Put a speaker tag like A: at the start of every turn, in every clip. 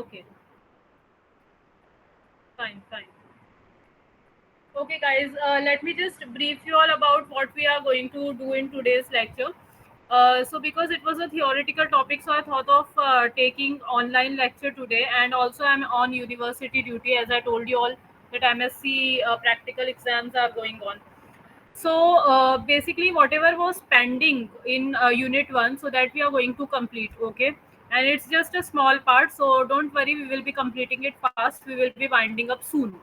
A: Okay, fine, fine. Okay, guys, let me just brief you all about what we are going to do in today's lecture. Because it was a theoretical topic, so I thought of taking online lecture today, and also I'm on university duty, as I told you all that MSc practical exams are going on. So basically, whatever was pending in Unit 1, so that we are going to complete, okay? And it's just a small part, so don't worry, we will be completing it fast. We will be winding up soon.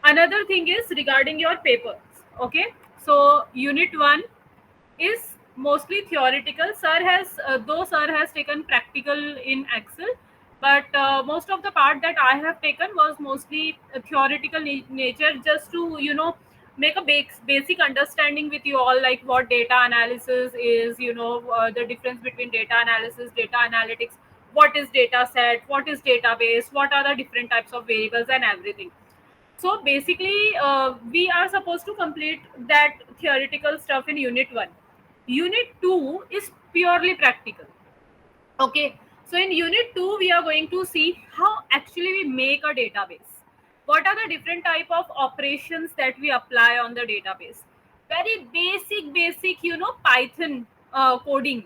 A: Another thing is regarding your papers, okay? So Unit 1 is mostly theoretical. Sir has though sir has taken practical in Excel, but most of the part that I have taken was mostly theoretical nature, just to make a basic understanding with you all, like what data analysis is, the difference between data analysis, data analytics, what is data set, what is database, what are the different types of variables, and everything. So basically, we are supposed to complete that theoretical stuff in Unit 1. Unit 2 is purely practical. Okay, so in Unit 2, we are going to see how actually we make a database. What are the different type of operations that we apply on the database? Very basic, Python coding.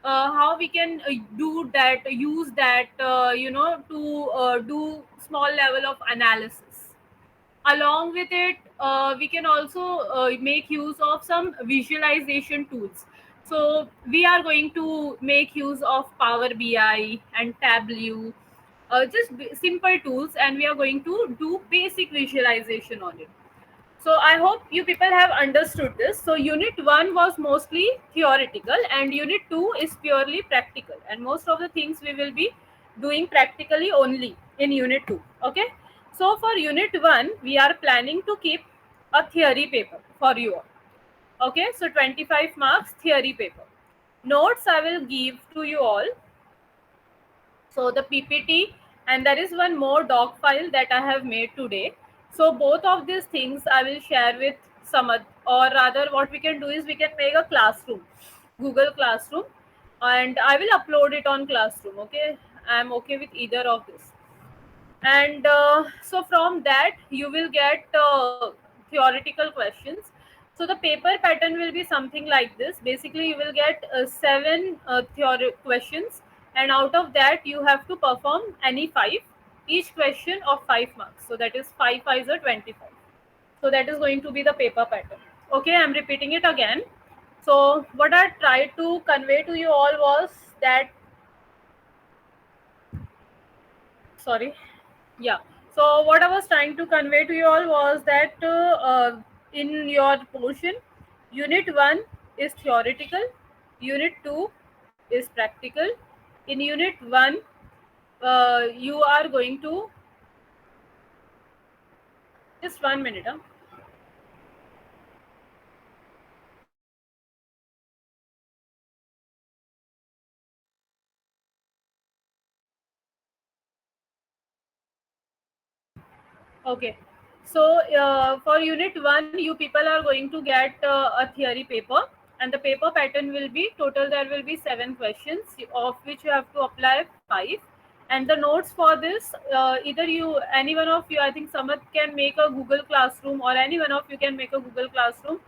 A: How we can do that, use that, to do small level of analysis. Along with it, we can also make use of some visualization tools. So we are going to make use of Power BI and Tableau, just simple tools, and we are going to do basic visualization on it. So I hope you people have understood this. So Unit 1 was mostly theoretical, and Unit 2 is purely practical, and most of the things we will be doing practically only in Unit 2. Okay. So for Unit 1, we are planning to keep a theory paper for you all. Okay. So 25 marks theory paper. Notes I will give to you all. So the PPT, and there is one more doc file that I have made today. So both of these things I will share with Samad, or rather what we can do is we can make a classroom, Google Classroom, and I will upload it on Classroom. Okay, I am okay with either of this. And so from that you will get theoretical questions. So the paper pattern will be something like this. Basically you will get seven theory questions, and out of that you have to perform any five, each question of 5 marks, so that is 5 5 are 25. So that is going to be the paper pattern. Okay, I'm repeating it again. So what I tried to convey to you all was that, sorry, yeah, so what I was trying to convey to you all was that in your portion, Unit 1 is theoretical, Unit 2 is practical. In Unit 1, you are going to, just 1 minute, huh? Okay. So for Unit 1, you people are going to get a theory paper, and the paper pattern will be total. There will be 7 questions, of which you have to apply 5. And the notes for this, either you, any one of you, I think Samad can make a Google Classroom, or any one of you can make a Google Classroom,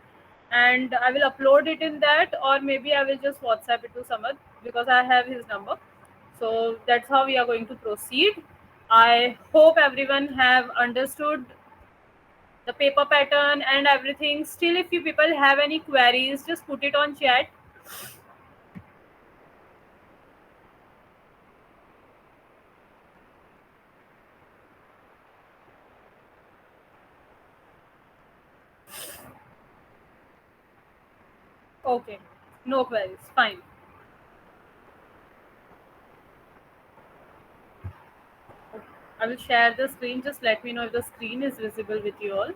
A: and I will upload it in that, or maybe I will just WhatsApp it to Samad because I have his number. So that's how we are going to proceed. I hope everyone have understood the paper pattern and everything. Still, if you people have any queries, just put it on chat. Okay, no queries, fine. I will share the screen. Just let me know if the screen is visible with you all.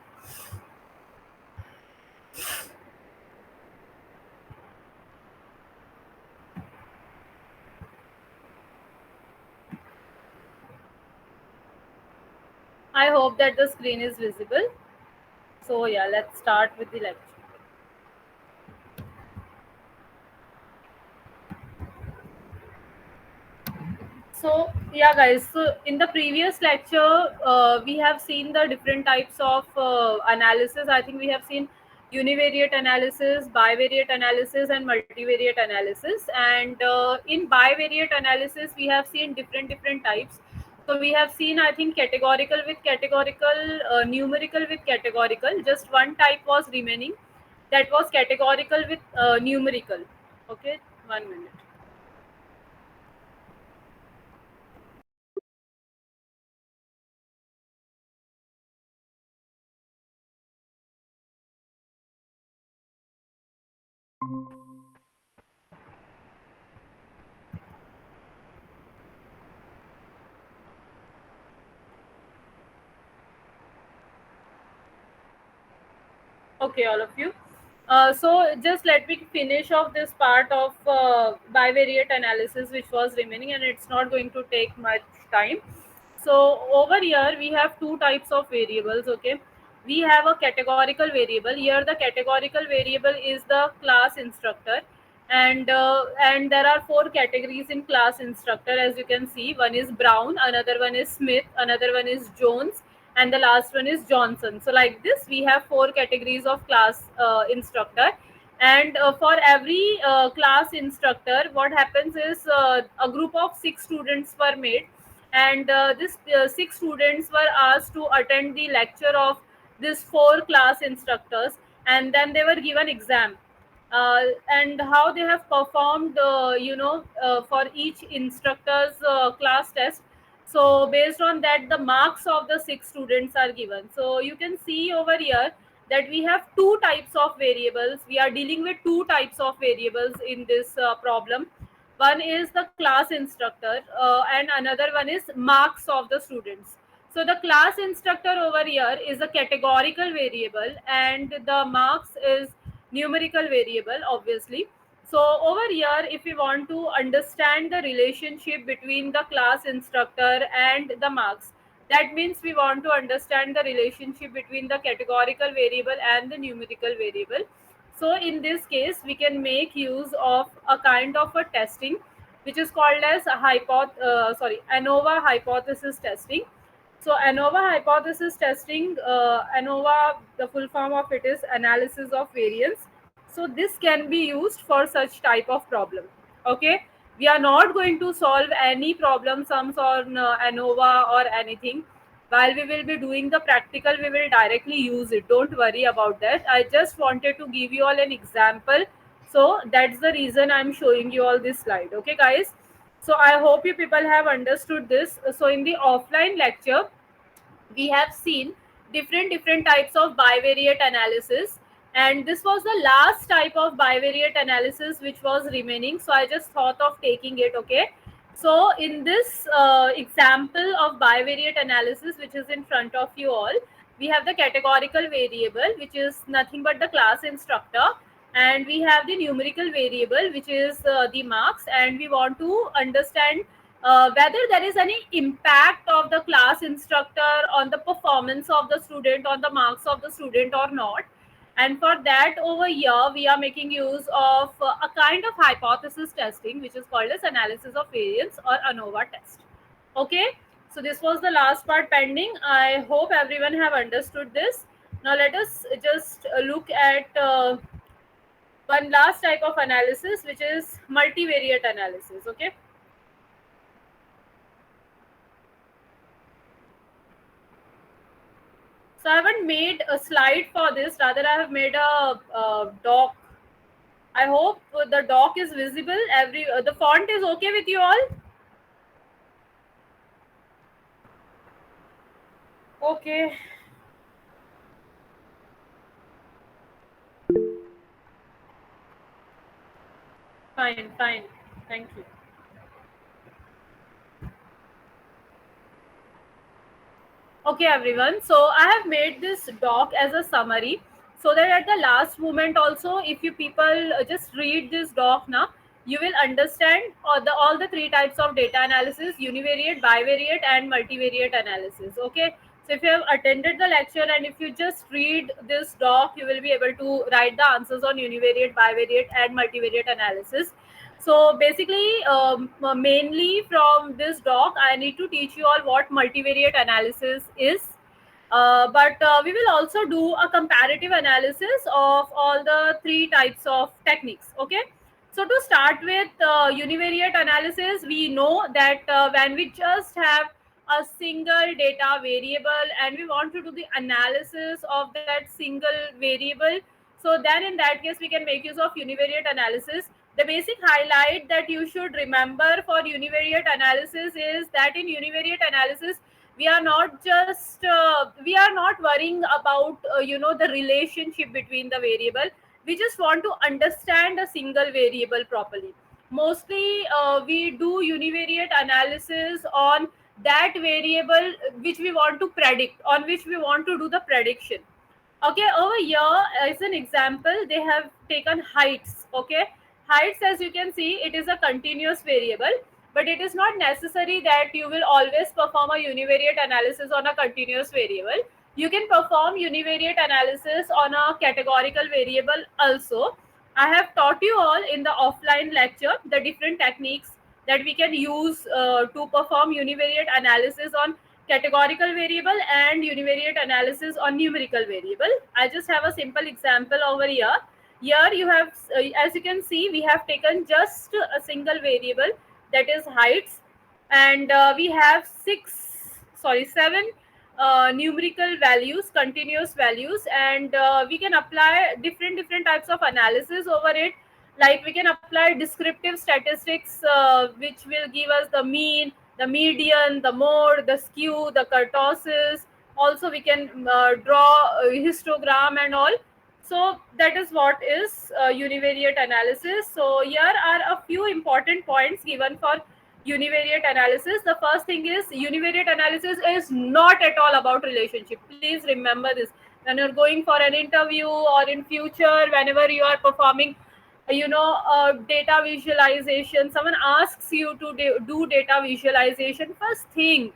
A: I hope that the screen is visible. So yeah, let's start with the lecture. So yeah, guys. So in the previous lecture, we have seen the different types of analysis. I think we have seen univariate analysis, bivariate analysis, and multivariate analysis. And in bivariate analysis, we have seen different types. So we have seen, I think, categorical with categorical, numerical with categorical. Just one type was remaining. That was categorical with numerical. Okay, 1 minute. Okay, all of you. So just let me finish off this part of bivariate analysis which was remaining, and it's not going to take much time. So over here we have two types of variables. Okay, we have a categorical variable. Here the categorical variable is the class instructor, and there are four categories in class instructor, as you can see. One is Brown, another one is Smith, another one is Jones, and the last one is Johnson. So like this we have four categories of class instructor. And for every class instructor, what happens is a group of six students were made, and this six students were asked to attend the lecture of these four class instructors, and then they were given exam, and how they have performed, for each instructor's class test. So based on that, the marks of the six students are given. So you can see over here that we have two types of variables. We are dealing with two types of variables in this problem. One is the class instructor, and another one is marks of the students. So the class instructor over here is a categorical variable, and the marks is numerical variable, obviously. So over here, if we want to understand the relationship between the class instructor and the marks, that means we want to understand the relationship between the categorical variable and the numerical variable. So in this case, we can make use of a kind of a testing which is called as a ANOVA hypothesis testing. So ANOVA hypothesis testing, ANOVA, the full form of it is analysis of variance. So this can be used for such type of problem. Okay, we are not going to solve any problem sums on ANOVA or anything. While we will be doing the practical, we will directly use it. Don't worry about that. I just wanted to give you all an example. So that's the reason I'm showing you all this slide. Okay, guys. So I hope you people have understood this. So in the offline lecture, we have seen different types of bivariate analysis, and this was the last type of bivariate analysis which was remaining, so I just thought of taking it. Okay, so in this example of bivariate analysis which is in front of you all, we have the categorical variable which is nothing but the class instructor, and we have the numerical variable which is the marks, and we want to understand whether there is any impact of the class instructor on the performance of the student, on the marks of the student or not. And for that, over here we are making use of a kind of hypothesis testing which is called as analysis of variance or ANOVA test. Okay, so this was the last part pending. I hope everyone have understood this. Now let us just look at one last type of analysis which is multivariate analysis. Okay, so I haven't made a slide for this. Rather, I have made a doc. I hope the doc is visible. The font is okay with you all. Okay, fine, fine. Thank you. Okay, everyone. So I have made this doc as a summary, so that at the last moment also, if you people just read this doc now, you will understand all the three types of data analysis: univariate, bivariate, and multivariate analysis. Okay. So if you have attended the lecture and if you just read this doc, you will be able to write the answers on univariate, bivariate, and multivariate analysis. So basically, mainly from this doc, I need to teach you all what multivariate analysis is. But we will also do a comparative analysis of all the three types of techniques. Okay. So to start with univariate analysis, we know that when we just have a single data variable and we want to do the analysis of that single variable, so then in that case we can make use of univariate analysis. The basic highlight that you should remember for univariate analysis is that in univariate analysis we are not worrying about the relationship between the variable. We just want to understand a single variable properly. Mostly we do univariate analysis on that variable which we want to predict, on which we want to do the prediction. Okay, over here as an example they have taken heights. Okay, heights, as you can see, it is a continuous variable, but it is not necessary that you will always perform a univariate analysis on a continuous variable. You can perform univariate analysis on a categorical variable also. I have taught you all in the offline lecture the different techniques that we can use to perform univariate analysis on categorical variable and univariate analysis on numerical variable. I just have a simple example over here. Here you have, as you can see, we have taken just a single variable, that is heights, and we have seven numerical values, continuous values, and we can apply different types of analysis over it. Like we can apply descriptive statistics, which will give us the mean, the median, the mode, the skew, the kurtosis. Also we can draw a histogram and all. So that is what is univariate analysis. So here are a few important points given for univariate analysis. The first thing is univariate analysis is not at all about relationship. Please remember this. When you're going for an interview or in future, whenever you are performing data visualization, someone asks you to do data visualization, first think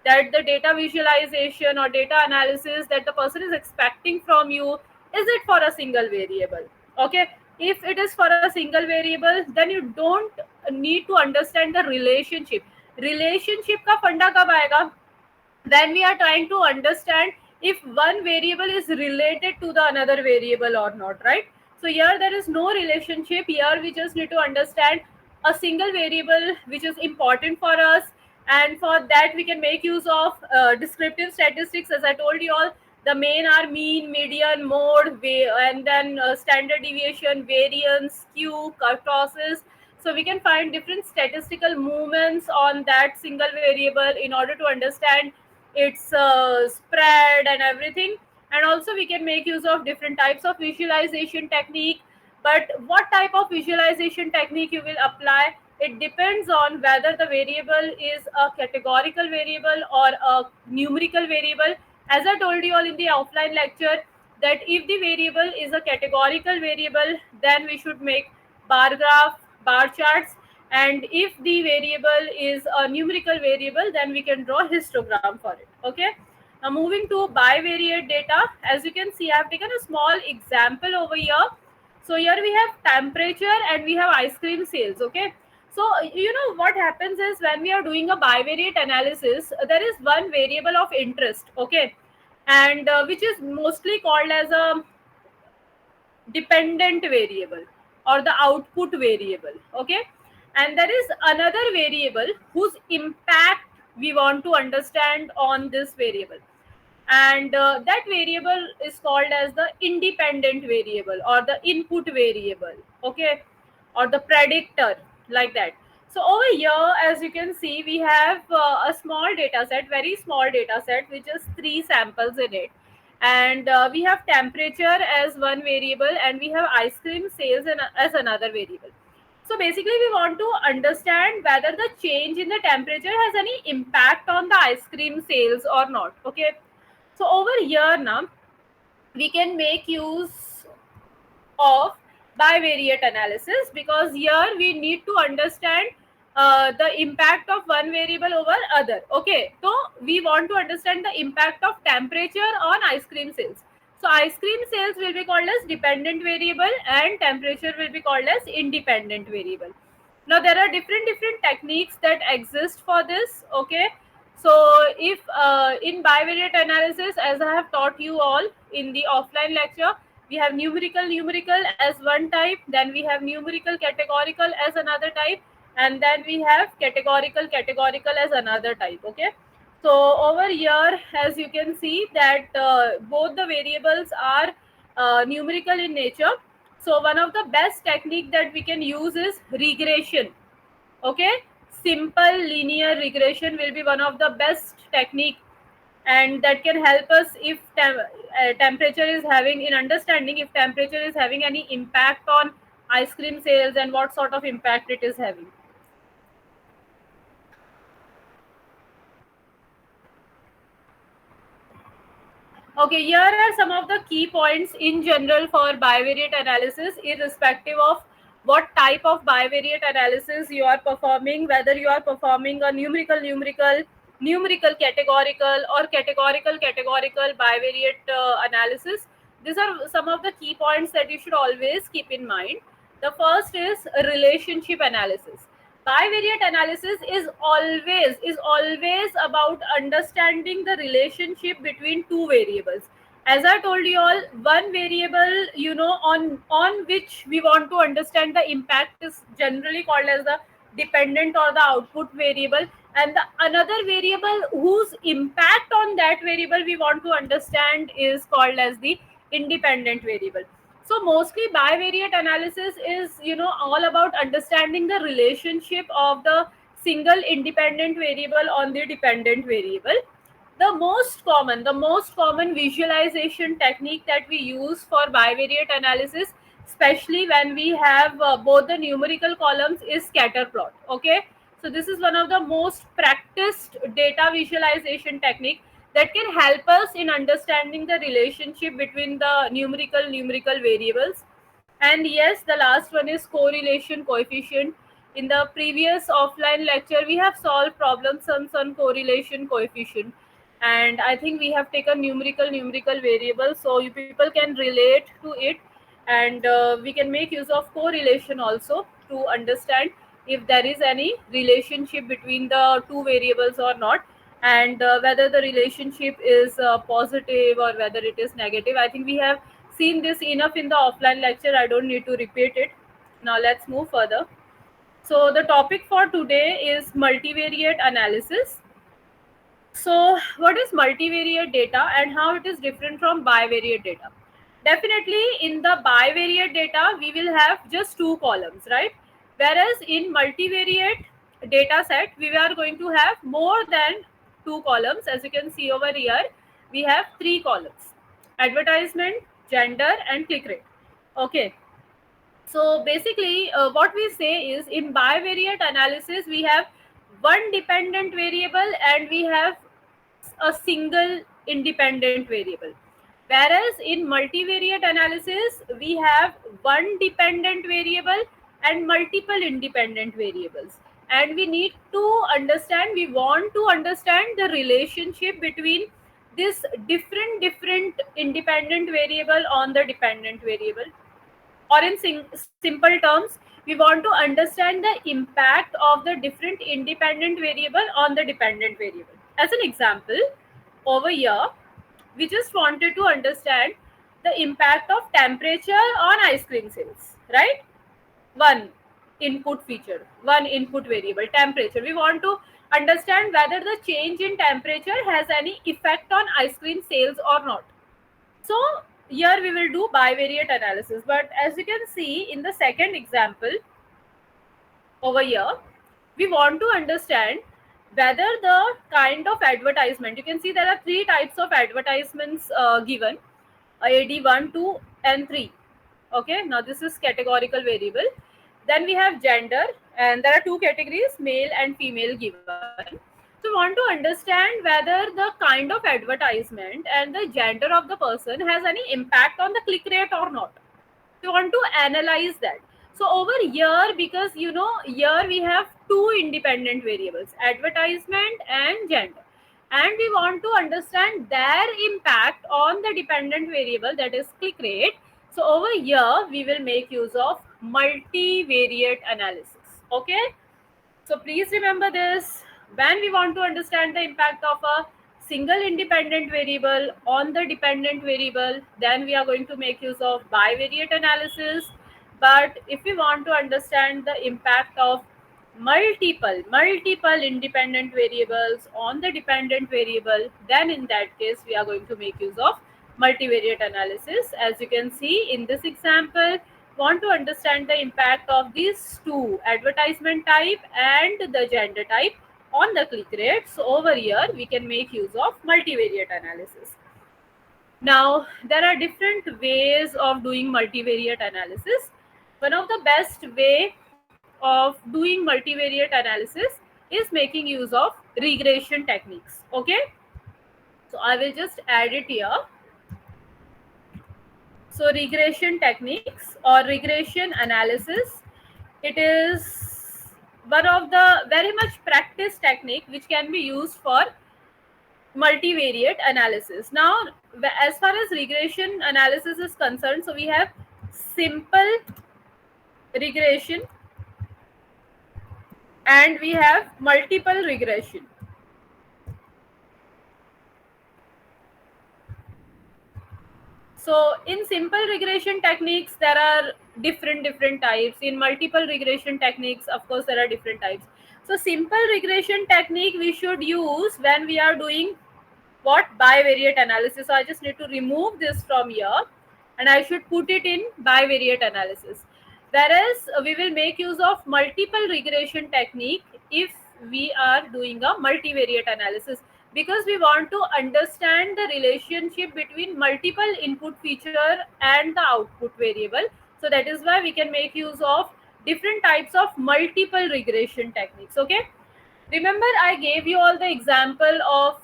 A: that the data visualization or data analysis that the person is expecting from you, is it for a single variable? Okay, if it is for a single variable, then you don't need to understand the relationship ka funda kab aayega, when we are trying to understand if one variable is related to the another variable or not, right? So here there is no relationship. Here we just need to understand a single variable which is important for us, and for that we can make use of descriptive statistics. As I told you all, the main are mean, median, mode, and then standard deviation, variance, skew, kurtosis. So we can find different statistical movements on that single variable in order to understand its spread and everything. And also we can make use of different types of visualization technique. But what type of visualization technique you will apply, it depends on whether the variable is a categorical variable or a numerical variable. As I told you all in the offline lecture, that if the variable is a categorical variable, then we should make bar graph, bar charts, and if the variable is a numerical variable, then we can draw histogram for it. Okay, now moving to bivariate data. As you can see, I have taken a small example over here. So here we have temperature and we have ice cream sales. Okay, so you know what happens is when we are doing a bivariate analysis, there is one variable of interest. Okay, and which is mostly called as a dependent variable or the output variable. Okay, and there is another variable whose impact we want to understand on this variable, and that variable is called as the independent variable or the input variable. Okay, or the predictor, like that. So over here, as you can see, we have a small data set, very small data set with just 3 samples in it, and we have temperature as one variable and we have ice cream sales as another variable. So basically we want to understand whether the change in the temperature has any impact on the ice cream sales or not. Okay, so over here now we can make use of bivariate analysis, because here we need to understand the impact of one variable over other. Okay, so we want to understand the impact of temperature on ice cream sales. So ice cream sales will be called as dependent variable and temperature will be called as independent variable. Now there are different techniques that exist for this. Okay, so if in bivariate analysis, as I have taught you all in the offline lecture, we have numerical as one type, then we have numerical categorical as another type, and then we have categorical as another type. Okay, so over here, as you can see that both the variables are numerical in nature. So one of the best technique that we can use is regression. Okay, simple linear regression will be one of the best technique, and that can help us if temperature is having, in understanding if temperature is having any impact on ice cream sales and what sort of impact it is having. Okay, here are some of the key points in general for bivariate analysis, irrespective of what type of bivariate analysis you are performing, whether you are performing a numerical categorical, or categorical bivariate analysis. These are some of the key points that you should always keep in mind. The first is relationship analysis. Bivariate analysis is always about understanding the relationship between two variables. As I told you all, one variable, on which we want to understand the impact, is generally called as the dependent or the output variable, and the another variable whose impact on that variable we want to understand is called as the independent variable. So mostly bivariate analysis is, all about understanding the relationship of the single independent variable on the dependent variable. The most common visualization technique that we use for bivariate analysis, especially when we have both the numerical columns, is scatter plot. Okay, so this is one of the most practiced data visualization technique that can help us in understanding the relationship between the numerical variables. And yes, the last one is correlation coefficient. In the previous offline lecture, we have solved problems on correlation coefficient, and I think we have taken numerical variables, so you people can relate to it, and we can make use of correlation also to understand if there is any relationship between the two variables or not, and whether the relationship is positive or whether it is negative. I think we have seen this enough in the offline lecture. I don't need to repeat it. Now let's move further. So the topic for today is multivariate analysis. So, what is multivariate data and how it is different from bivariate data? Definitely, in the bivariate data, we will have just two columns, right? Whereas in multivariate data set, we are going to have more than two columns. As you can see over here, we have three columns: advertisement, gender, and click rate. Okay, so basically, what we say is, in bivariate analysis, we have one dependent variable and we have a single independent variable. Whereas in multivariate analysis, we have one dependent variable and multiple independent variables. And we want to understand the relationship between this different independent variable on the dependent variable, or in simple terms, we want to understand the impact of the different independent variable on the dependent variable. As an example, over here, we just wanted to understand the impact of temperature on ice cream sales, right? One one input variable, temperature. We want to understand whether the change in temperature has any effect on ice cream sales or not. So here we will do bivariate analysis. But as you can see in the second example over here, we want to understand whether the kind of advertisement, you can see there are three types of advertisements given, AD1, 2, and 3. Okay, now this is categorical variable. Then we have gender, and there are two categories, male and female, given. So we want to understand whether the kind of advertisement and the gender of the person has any impact on the click rate or not. We want to analyze that. So over here, because here we have two independent variables, advertisement and gender, and we want to understand their impact on the dependent variable, that is click rate. So over here we will make use of multivariate analysis. Okay, so please remember this. When we want to understand the impact of a single independent variable on the dependent variable, then we are going to make use of bivariate analysis. But if we want to understand the impact of multiple independent variables on the dependent variable, then in that case we are going to make use of multivariate analysis. As you can see in this example, want to understand the impact of these two, advertisement type and the gender type, on the click rate. So over here we can make use of multivariate analysis. Now there are different ways of doing multivariate analysis. One of the best way of doing multivariate analysis is making use of regression techniques. Okay, so I will just add it here. So regression techniques or regression analysis, it is one of the very much practiced technique which can be used for multivariate analysis. Now, as far as regression analysis is concerned, so we have simple regression and we have multiple regression. So in simple regression techniques, there are different types. In multiple regression techniques, of course, there are different types. So simple regression technique we should use when we are doing what, bivariate analysis. So I just need to remove this from here and I should put it in bivariate analysis. Whereas we will make use of multiple regression technique if we are doing a multivariate analysis, because we want to understand the relationship between multiple input feature and the output variable. So that is why we can make use of different types of multiple regression techniques. Okay, remember I gave you all the example of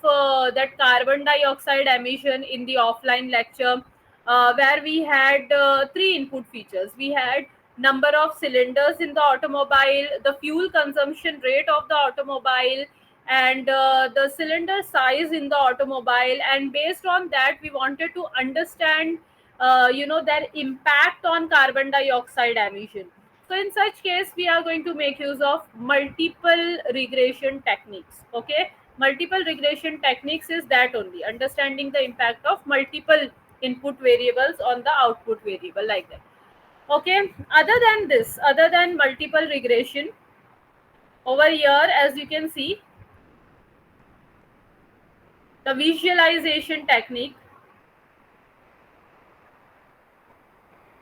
A: that carbon dioxide emission in the offline lecture, where we had three input features. We had number of cylinders in the automobile, the fuel consumption rate of the automobile, and the cylinder size in the automobile. And based on that, we wanted to understand, their impact on carbon dioxide emission. So in such case, we are going to make use of multiple regression techniques. Okay, multiple regression techniques is that only, understanding the impact of multiple input variables on the output variable, like that. Okay, other than this, other than multiple regression, over here, as you can see, the visualization technique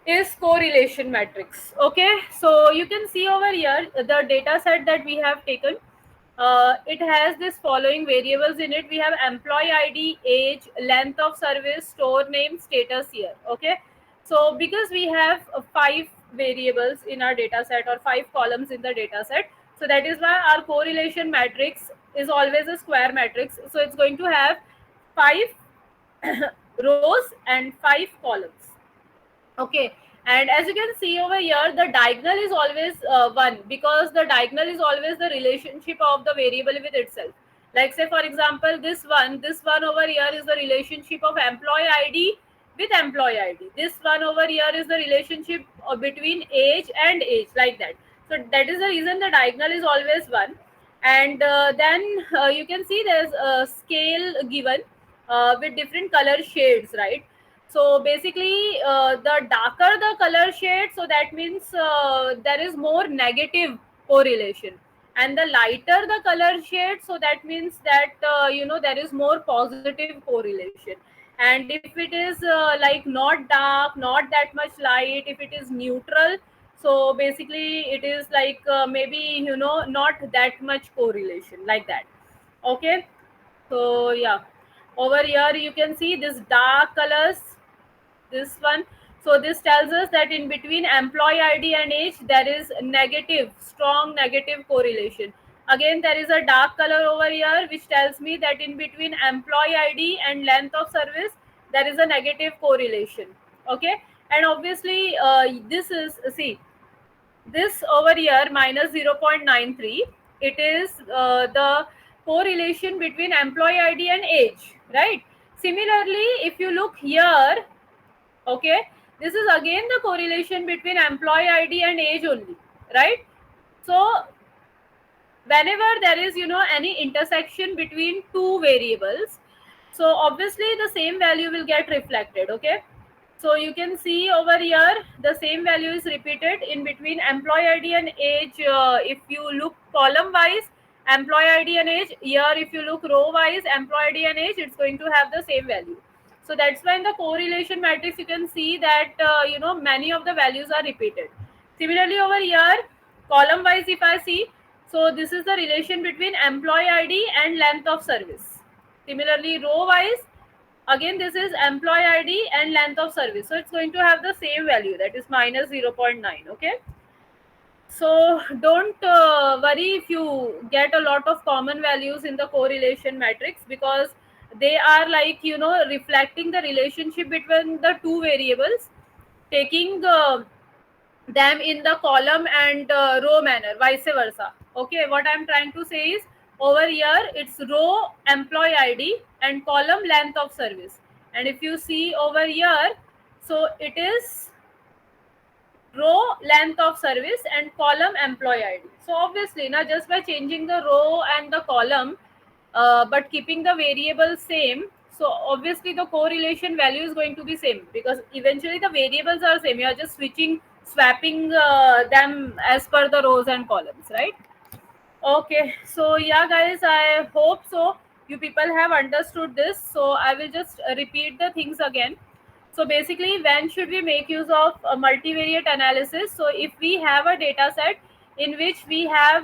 A: is correlation matrix. Okay, so you can see over here the data set that we have taken. It has this following variables in it. We have employee ID, age, length of service, store name, status here. Okay, so because we have five variables in our data set, or five columns in the data set, so that is why our correlation matrix is always a square matrix. So it's going to have five rows and five columns. Okay, and as you can see over here, the diagonal is always 1, because the diagonal is always the relationship of the variable with itself. Like say for example, this one over here is the relationship of employee ID with employee ID. This one over here is the relationship between age and age, like that. So that is the reason the diagonal is always 1. And then you can see there's a scale given with different color shades, right? So basically, the darker the color shade, so that means there is more negative correlation, and the lighter the color shade, so that means that there is more positive correlation. And if it is like not dark, not that much light, if it is neutral, so basically it is like maybe not that much correlation, like that. Okay, so yeah, over here you can see this dark colors, this one. So this tells us that in between employee ID and age, there is negative, strong negative correlation. Again, there is a dark color over here which tells me that in between employee ID and length of service, there is a negative correlation. Okay, and obviously this is, see, this over here minus 0.93, it is the correlation between employee ID and age, right? Similarly, if you look here, okay, this is again the correlation between employee ID and age only, right? So whenever there is any intersection between two variables, so obviously the same value will get reflected. Okay, so you can see over here the same value is repeated in between employee id and age. If you look column wise, employee id and age, here if you look row wise, employee id and age, it's going to have the same value. So that's why in the correlation matrix you can see that many of the values are repeated. Similarly over here, column wise if I see, so this is the relation between employee id and length of service. Similarly row wise, again this is employee id and length of service, so it's going to have the same value, that is minus 0.9. Okay, so don't worry if you get a lot of common values in the correlation matrix, because they are like reflecting the relationship between the two variables, taking them in the column and row manner, vice versa. Okay, what I'm trying to say is, over here it's row employee id and column length of service, and if you see over here, so it is row length of service and column employee id. So obviously now just by changing the row and the column, but keeping the variable same, so obviously the correlation value is going to be same, because eventually the variables are same, you are just swapping them as per the rows and columns, right? Okay, so yeah, guys, I hope so. You people have understood this. So I will just repeat the things again. So basically, when should we make use of multivariate analysis? So if we have a data set in which we have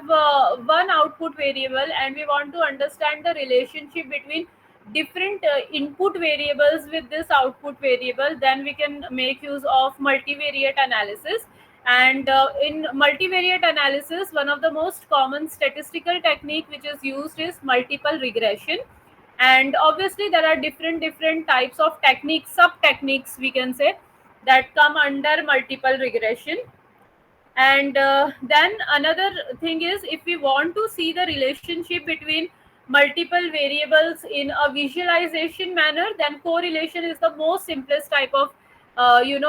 A: one output variable and we want to understand the relationship between different input variables with this output variable, then we can make use of multivariate analysis. And in multivariate analysis, one of the most common statistical technique which is used is multiple regression. And obviously there are different types of techniques, sub techniques we can say, that come under multiple regression. And then another thing is, if we want to see the relationship between multiple variables in a visualization manner, then correlation is the most simplest type of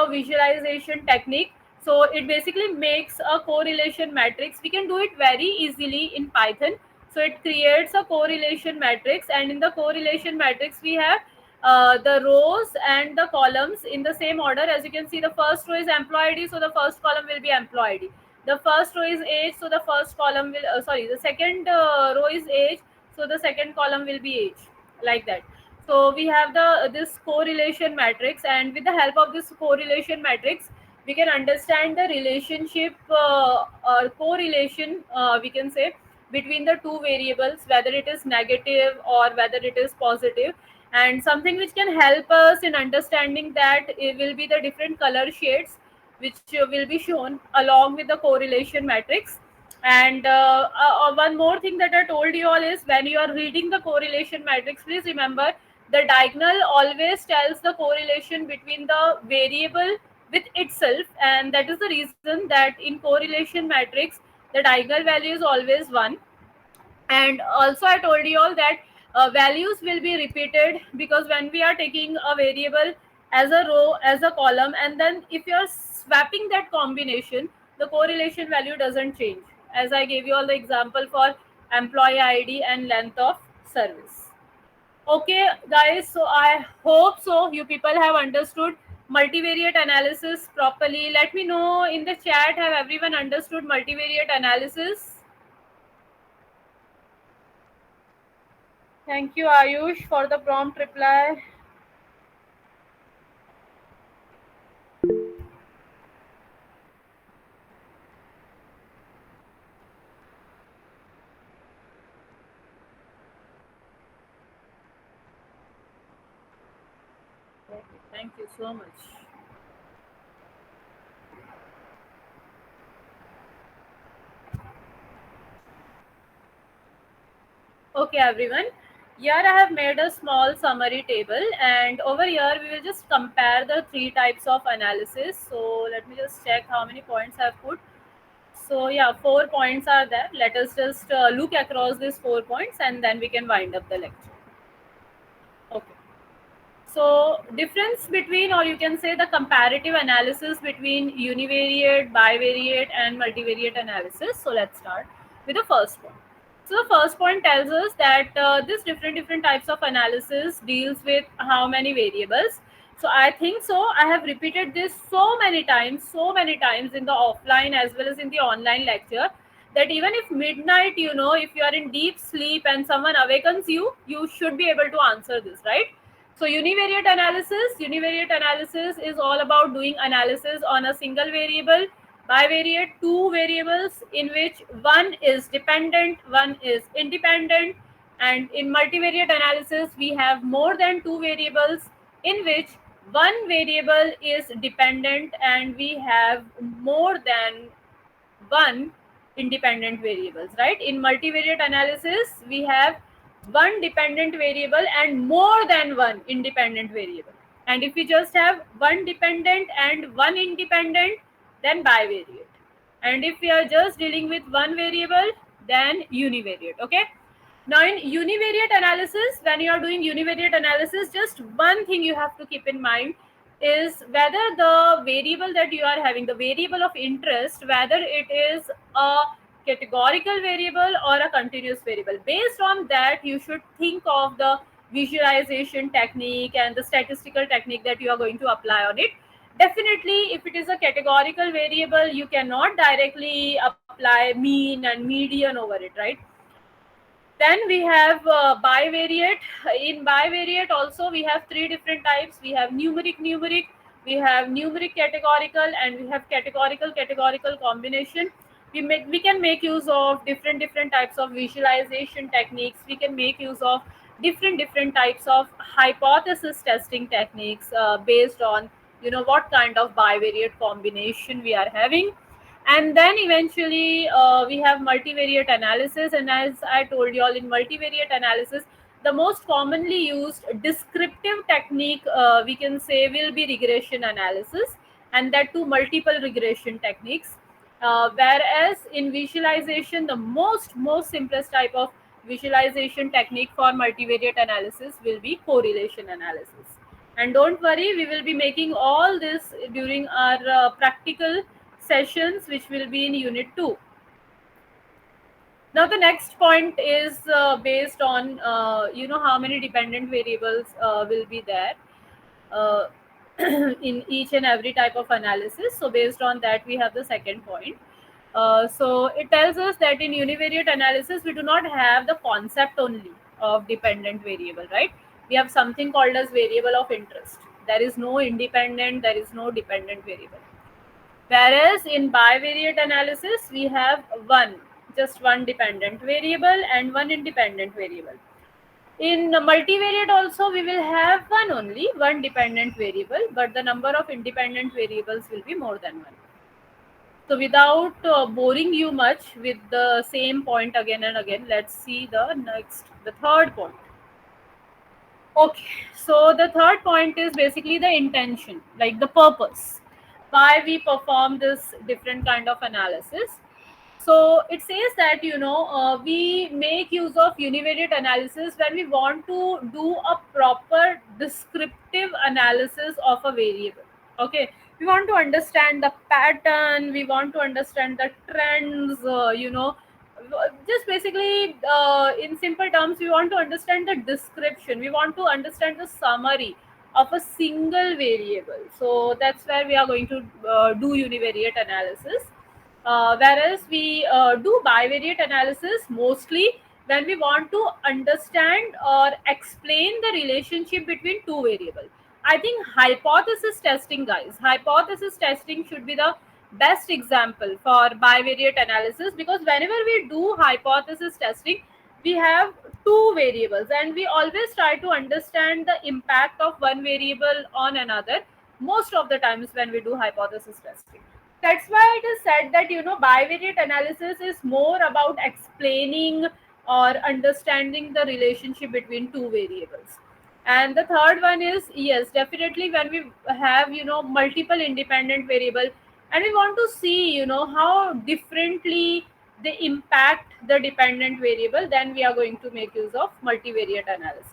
A: visualization technique. So it basically makes a correlation matrix. We can do it very easily in Python. So it creates a correlation matrix, and in the correlation matrix we have the rows and the columns in the same order. As you can see, the first row is employee id, so the first column will be employee id. The first row is age, so the first column will the second row is age, so the second column will be age, like that. So we have this correlation matrix, and with the help of this correlation matrix we can understand the relationship or correlation, we can say, between the two variables, whether it is negative or whether it is positive. And something which can help us in understanding that it will be the different color shades which will be shown along with the correlation matrix. And one more thing that I told you all is, when you are reading the correlation matrix, please remember the diagonal always tells the correlation between the variable with itself, and that is the reason that in correlation matrix the diagonal value is always 1. And also I told you all that values will be repeated, because when we are taking a variable as a row, as a column, and then if you are swapping that combination, the correlation value doesn't change, as I gave you all the example for employee id and length of service. Okay guys, so I hope so you people have understood multivariate analysis properly. Let me know in the chat, have everyone understood multivariate analysis? Thank you, Ayush, for the prompt reply. Okay, thank you so much. Okay, everyone. Here I have made a small summary table, and over here we will just compare the three types of analysis. So let me just check how many points I've put. So yeah, 4 points are there. Let us just look across these 4 points, and then we can wind up the lecture. Okay. So difference between, or you can say the comparative analysis between univariate, bivariate and multivariate analysis. So let's start with the first one. So the first point tells us that this different types of analysis deals with how many variables. So I think so. I have repeated this so many times in the offline as well as in the online lecture, that even if midnight, if you are in deep sleep and someone awakens you, you should be able to answer this, right? So univariate analysis is all about doing analysis on a single variable. Bivariate, two variables in which one is dependent, one is independent. And in multivariate analysis, we have more than two variables in which one variable is dependent and we have more than one independent variables, right? In multivariate analysis, we have one dependent variable and more than one independent variable. And if we just have one dependent and one independent, then bivariate. And if we are just dealing with one variable, then univariate. Okay. Now in univariate analysis, when you are doing univariate analysis, just one thing you have to keep in mind is whether the variable that you are having, the variable of interest, whether it is a categorical variable or a continuous variable. Based on that, you should think of the visualization technique and the statistical technique that you are going to apply on it. Definitely, if it is a categorical variable, you cannot directly apply mean and median over it, right? Then we have bivariate. In bivariate also we have three different types. We have numeric, we have numeric categorical, and we have categorical combination. We can make use of different types of visualization techniques. We can make use of different types of hypothesis testing techniques based on what kind of bivariate combination we are having. And then eventually we have multivariate analysis, and as I told you all, in multivariate analysis the most commonly used descriptive technique, we can say, will be regression analysis, and that too multiple regression techniques. Whereas in visualization, the most simplest type of visualization technique for multivariate analysis will be correlation analysis. And don't worry, we will be making all this during our practical sessions, which will be in unit 2. Now the next point is based on how many dependent variables will be there uh, in each and every type of analysis. So based on that, we have the second point. So it tells us that in univariate analysis we do not have the concept only of dependent variable, right? We have something called as variable of interest. There is no independent, there is no dependent variable. Whereas in bivariate analysis, we have just one dependent variable and one independent variable. In multivariate also, we will have one dependent variable, but the number of independent variables will be more than one. So without boring you much with the same point again and again, let's see the third point. Okay, so the third point is basically the intention, like the purpose, why we perform this different kind of analysis. So it says that we make use of univariate analysis when we want to do a proper descriptive analysis of a variable. Okay, we want to understand the pattern, we want to understand the trends, just basically in simple terms, we want to understand the description, we want to understand the summary of a single variable. So that's where we are going to do univariate analysis. Whereas we do bivariate analysis mostly when we want to understand or explain the relationship between two variables. I think hypothesis testing, guys, hypothesis testing should be the best example for bivariate analysis, because whenever we do hypothesis testing, we have two variables and we always try to understand the impact of one variable on another most of the times when we do hypothesis testing. That's why it is said that bivariate analysis is more about explaining or understanding the relationship between two variables. And the third one is, yes, definitely when we have multiple independent variable and we want to see how differently they impact the dependent variable, then we are going to make use of multivariate analysis.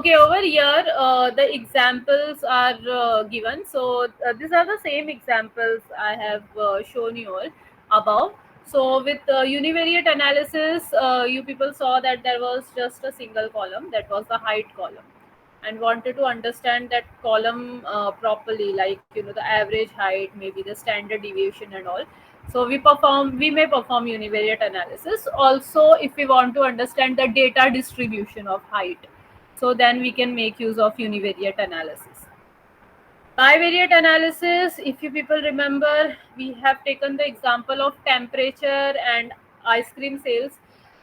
A: Okay, over here, the examples are given. So these are the same examples I have shown you all above. So with univariate analysis, you people saw that there was just a single column, that was the height column, and wanted to understand that column properly, like the average height, maybe the standard deviation and all. So we may perform univariate analysis. Also, if we want to understand the data distribution of height, so then we can make use of univariate analysis. Bivariate analysis, if you people remember, we have taken the example of temperature and ice cream sales.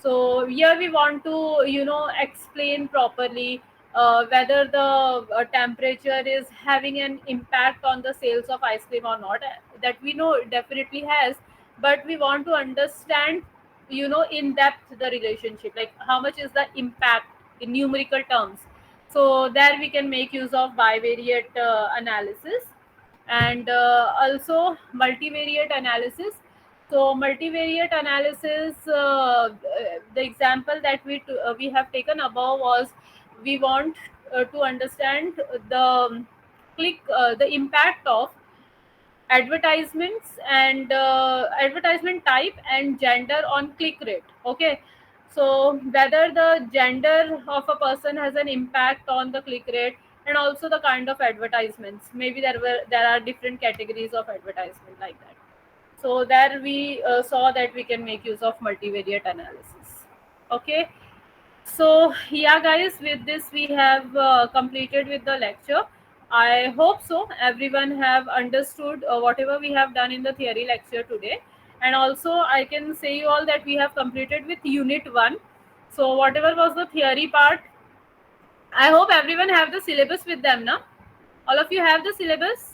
A: So here we want to, explain properly whether the temperature is having an impact on the sales of ice cream or not. That we know it definitely has, but we want to understand, in depth the relationship, like how much is the impact in numerical terms. So there we can make use of bivariate analysis, and also multivariate analysis. So multivariate analysis, the example that we have taken above was, we want to understand the impact of advertisements and advertisement type and gender on click rate. Okay, so whether the gender of a person has an impact on the click rate, and also the kind of advertisements, maybe there are different categories of advertisement like that. So there we saw that we can make use of multivariate analysis. Okay, so yeah, guys, with this we have completed with the lecture. I hope so everyone have understood whatever we have done in the theory lecture today. And also I can say you all that we have completed with unit 1. So whatever was the theory part, I hope everyone have the syllabus with them now. All of you have the syllabus?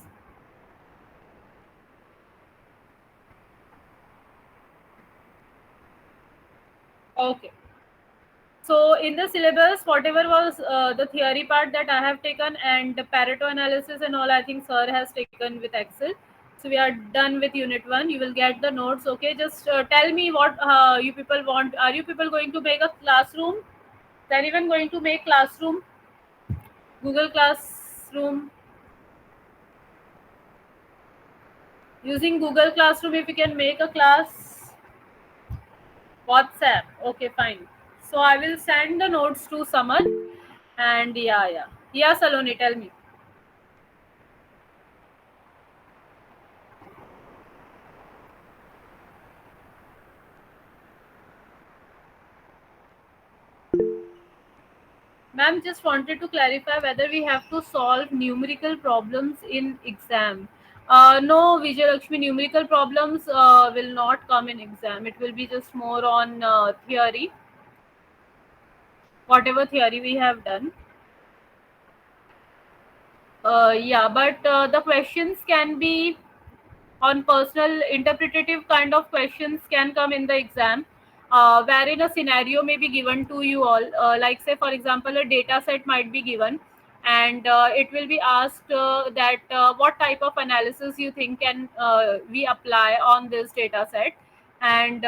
A: Okay. So in the syllabus, whatever was the theory part that I have taken, and the Pareto analysis and all, I think sir has taken with Excel. So we are done with unit 1. You will get the notes. Okay, just tell me what you people want. Are you people going to make a classroom? Is anyone going to make classroom? Google Classroom? Using Google Classroom, if you can make a class. WhatsApp. Okay, fine. So I will send the notes to Samad. And yeah. Yeah, Saloni, tell me. Ma'am, just wanted to clarify whether we have to solve numerical problems in exam. No, Vijay Lakshmi, numerical problems will not come in exam. It will be just more on theory, whatever theory we have done. Yeah, but the questions can be on personal interpretative kind of questions can come in the exam, wherein a scenario may be given to you all, like say for example a data set might be given, and it will be asked that what type of analysis you think can we apply on this data set. And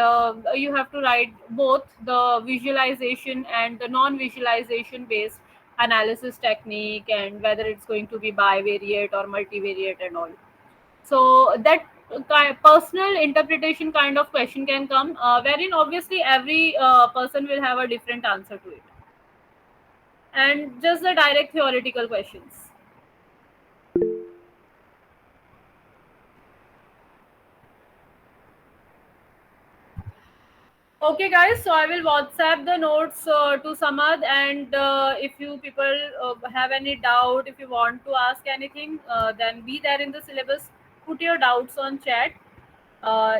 A: you have to write both the visualization and the non-visualization based analysis technique, and whether it's going to be bivariate or multivariate and all. So that personal interpretation kind of question can come, wherein obviously every person will have a different answer to it, and just the direct theoretical questions. Okay, guys, so I will WhatsApp the notes to Samad, and if you people have any doubt, if you want to ask anything, then be there in the syllabus. Put your doubts on chat.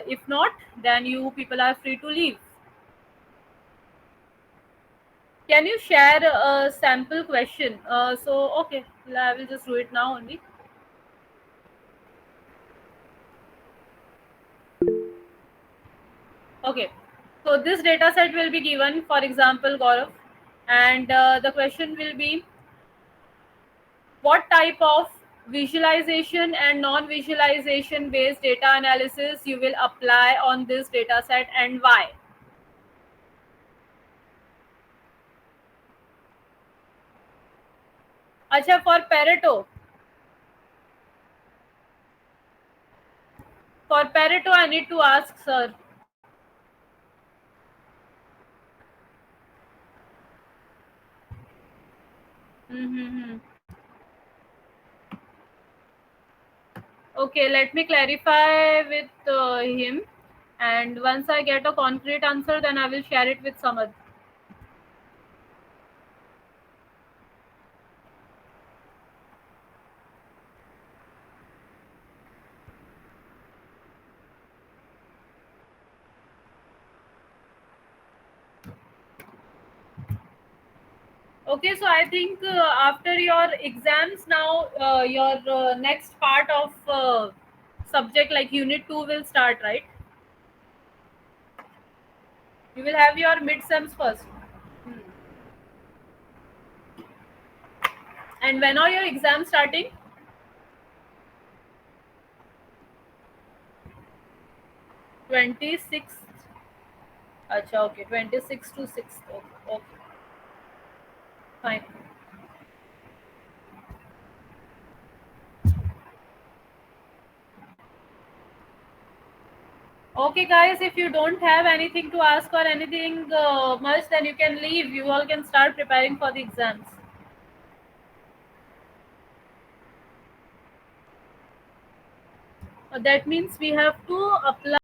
A: If not, then you people are free to leave. Can you share a sample question? Okay, I will just do it now only. Okay, so this data set will be given, for example, Gaurav, and the question will be, what type of visualization and non-visualization based data analysis you will apply on this data set, and why? Acha, for Pareto, I need to ask, sir. Mm-hmm. Okay, let me clarify with him, and once I get a concrete answer, then I will share it with Samad. Okay, so I think after your exams now, your next part of subject like Unit 2 will start, right? You will have your midsems first. Hmm. And when are your exams starting? 26th. Acha, okay, 26th to 6th. Okay, okay, fine. Okay, guys, if you don't have anything to ask or anything much, then you can leave. You all can start preparing for the exams. That means we have to apply.